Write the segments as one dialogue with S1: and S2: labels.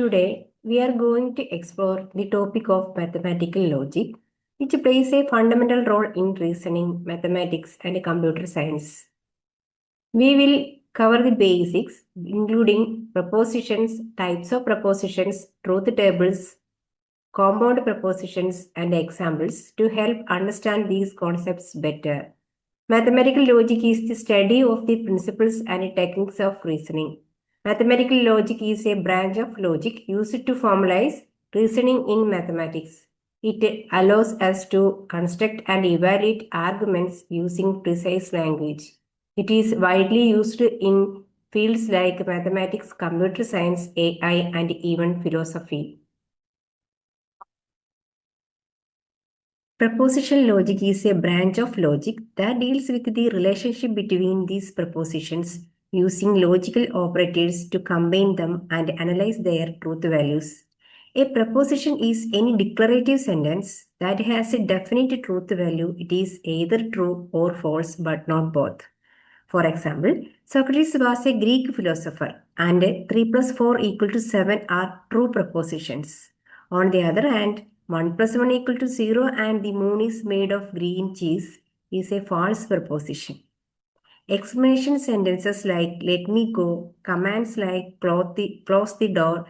S1: Today, we are going to explore the topic of mathematical logic, which plays a fundamental role in reasoning, mathematics, and computer science. We will cover the basics, including propositions, types of propositions, truth tables, compound propositions, and examples to help understand these concepts better. Mathematical logic is the study of the principles and techniques of reasoning. Mathematical logic is a branch of logic used to formalize reasoning in mathematics. It allows us to construct and evaluate arguments using precise language. It is widely used in fields like mathematics, computer science, AI, and even philosophy. Propositional logic is a branch of logic that deals with the relationship between these propositions using logical operators to combine them and analyze their truth values. A proposition is any declarative sentence that has a definite truth value. It is either true or false, but not both. For example, Socrates was a Greek philosopher, and 3 plus 4 equal to 7 are true propositions. On the other hand, 1 plus 1 equal to 0 and the moon is made of green cheese is a false proposition. Explanation sentences like let me go, commands like close the door,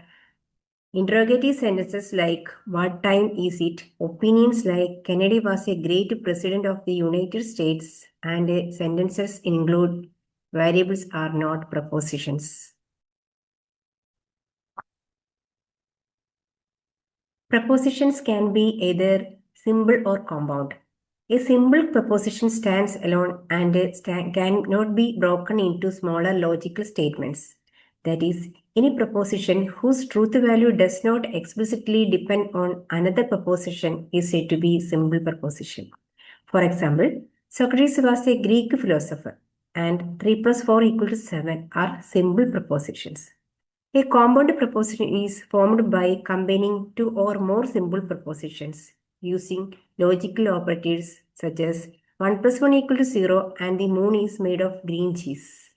S1: interrogative sentences like what time is it, opinions like Kennedy was a great president of the United States, and sentences include variables are not propositions. Propositions can be either simple or compound. A simple proposition stands alone and cannot be broken into smaller logical statements. That is, any proposition whose truth value does not explicitly depend on another proposition is said to be a simple proposition. For example, Socrates was a Greek philosopher, and 3 plus 4 equal to 7 are simple propositions. A compound proposition is formed by combining two or more simple propositions using logical operators such as 1 plus 1 equal to 0 and the moon is made of green cheese.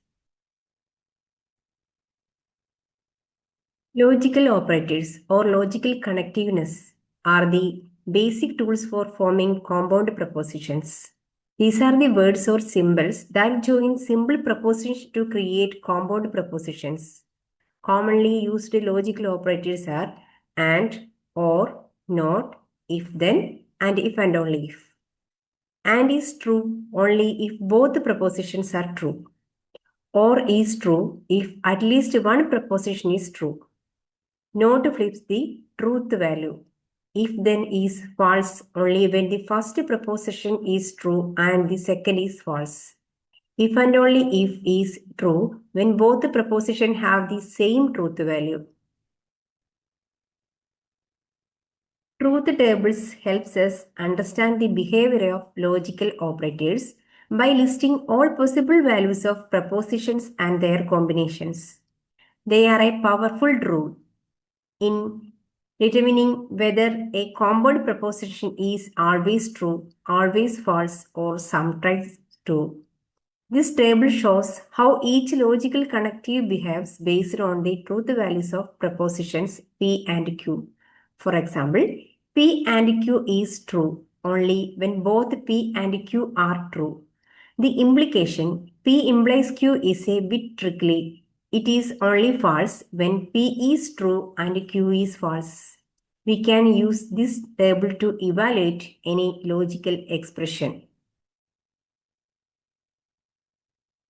S1: Logical operators or logical connectiveness are the basic tools for forming compound propositions. These are the words or symbols that join simple propositions to create compound propositions. Commonly used logical operators are and, or, not, if then, and if and only if. And is true only if both propositions are true. Or is true if at least one proposition is true. Not flips the truth value. If then is false only when the first proposition is true and the second is false. If and only if is true when both the propositions have the same truth value. Truth tables helps us understand the behavior of logical operators by listing all possible values of propositions and their combinations. They are a powerful tool in determining whether a compound proposition is always true, always false, or sometimes true. This table shows how each logical connective behaves based on the truth values of propositions P and Q. For example, P and Q is true only when both P and Q are true. The implication P implies Q is a bit tricky. It is only false when P is true and Q is false. We can use this table to evaluate any logical expression.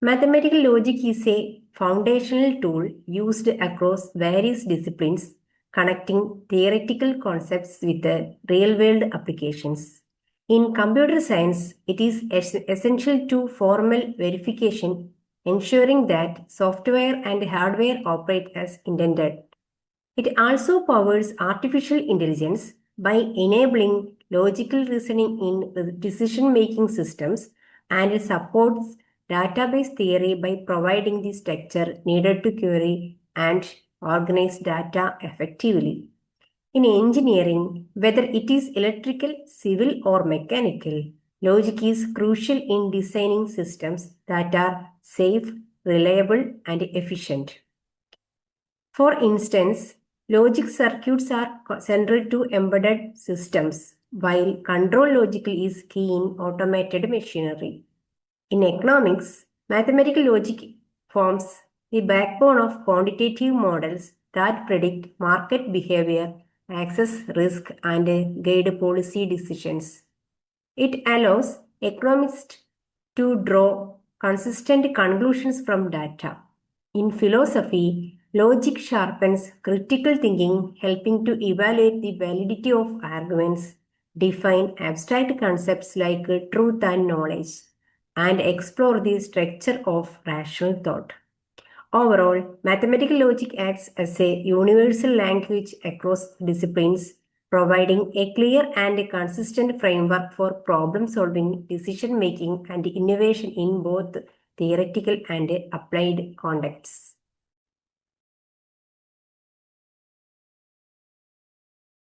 S1: Mathematical logic is a foundational tool used across various disciplines, connecting theoretical concepts with real-world applications. In computer science, it is essential to formal verification, ensuring that software and hardware operate as intended. It also powers artificial intelligence by enabling logical reasoning in decision-making systems and supports database theory by providing the structure needed to query and organize data effectively. In engineering, whether it is electrical, civil, or mechanical, logic is crucial in designing systems that are safe, reliable, and efficient. For instance, Logic circuits are central to embedded systems, while control logic is key in automated machinery. In economics, mathematical logic forms the backbone of quantitative models that predict market behavior, access risk, and guide policy decisions. It allows economists to draw consistent conclusions from data. In philosophy, logic sharpens critical thinking, helping to evaluate the validity of arguments, define abstract concepts like truth and knowledge, and explore the structure of rational thought. Overall, mathematical logic acts as a universal language across disciplines, providing a clear and consistent framework for problem solving, decision making, and innovation in both theoretical and applied contexts.